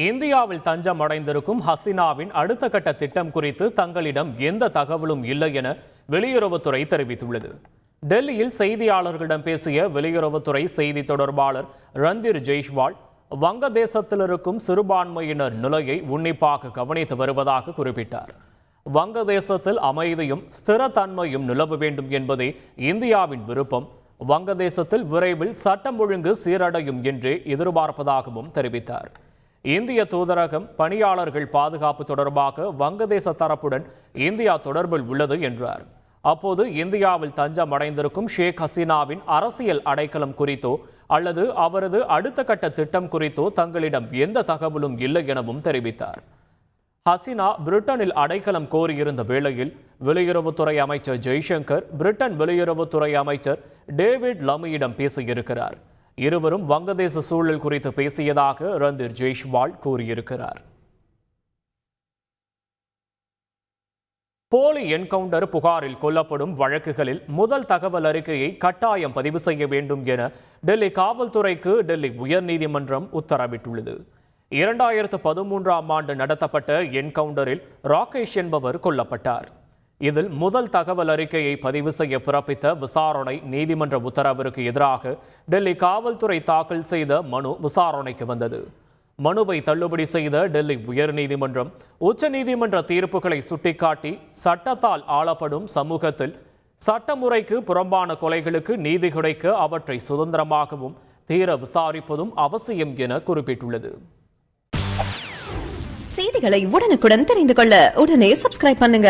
இந்தியாவில் தஞ்சம் அடைந்திருக்கும் ஹசீனாவின் அடுத்த கட்ட திட்டம் குறித்து தங்களிடம் எந்த தகவலும் இல்லை என வெளியுறவுத்துறை தெரிவித்துள்ளது. டெல்லியில் செய்தியாளர்களிடம் பேசிய வெளியுறவுத்துறை செய்தி தொடர்பாளர் ரந்தீர் ஜெய்ஷ்வால், வங்கதேசத்தில் இருக்கும் சிறுபான்மையினர் நிலையை உன்னிப்பாக கவனித்து வருவதாக குறிப்பிட்டார். வங்கதேசத்தில் அமைதியும் ஸ்திரத்தன்மையும் நிலவ வேண்டும் என்பதே இந்தியாவின் விருப்பம். வங்கதேசத்தில் விரைவில் சட்டம் ஒழுங்கு சீரடையும் என்றே எதிர்பார்ப்பதாகவும் தெரிவித்தார். இந்திய தூதரகம் பணியாளர்கள் பாதுகாப்பு தொடர்பாக வங்கதேச தரப்புடன் இந்தியா தொடர்பில் உள்ளது என்றார். அப்போது இந்தியாவில் தஞ்சம் அடைந்திருக்கும் ஷேக் ஹசீனாவின் அரசியல் அடைக்கலம் குறித்தோ அல்லது அவரது அடுத்த கட்ட திட்டம் குறித்தோ தங்களிடம் எந்த தகவலும் இல்லை எனவும் தெரிவித்தார். ஹசீனா பிரிட்டனில் அடைக்கலம் கோரியிருந்த வேளையில் வெளியுறவுத்துறை அமைச்சர் ஜெய்சங்கர் பிரிட்டன் வெளியுறவுத்துறை அமைச்சர் டேவிட் லமியிடம் பேசியிருக்கிறார். இருவரும் வங்கதேச சூழல் குறித்து பேசியதாக ரந்தீர் ஜெய்ஷ்வால் கூறியிருக்கிறார். போலி என்கவுண்டர் புகாரில் கொல்லப்படும் வழக்குகளில் முதல் தகவல் அறிக்கையை கட்டாயம் பதிவு செய்ய வேண்டும் என டெல்லி காவல்துறைக்கு டெல்லி உயர்நீதிமன்றம் உத்தரவிட்டுள்ளது. 2013ஆம் ஆண்டு நடத்தப்பட்ட என்கவுண்டரில் ராகேஷ் என்பவர் கொல்லப்பட்டார். இதில் முதல் தகவல் அறிக்கையை பதிவு செய்ய பிறப்பித்த விசாரணை நீதிமன்ற உத்தரவிற்கு எதிராக டெல்லி காவல்துறை தாக்கல் செய்த மனு விசாரணைக்கு வந்தது. மனுவை தள்ளுபடி செய்த டெல்லி உயர்நீதிமன்றம் உச்சநீதிமன்ற தீர்ப்புகளை சுட்டிக்காட்டி சட்டத்தால் ஆளப்படும் சமூகத்தில் சட்டமுறைக்கு புறம்பான கொலைகளுக்கு நீதி கிடைக்க அவற்றை சுதந்திரமாகவும் தீர விசாரிப்பதும் அவசியம் என குறிப்பிட்டுள்ளது. செய்திகளை உடனுக்குடன் தெரிந்து கொள்ள உடனே சப்ஸ்கிரைப் பண்ணுங்க.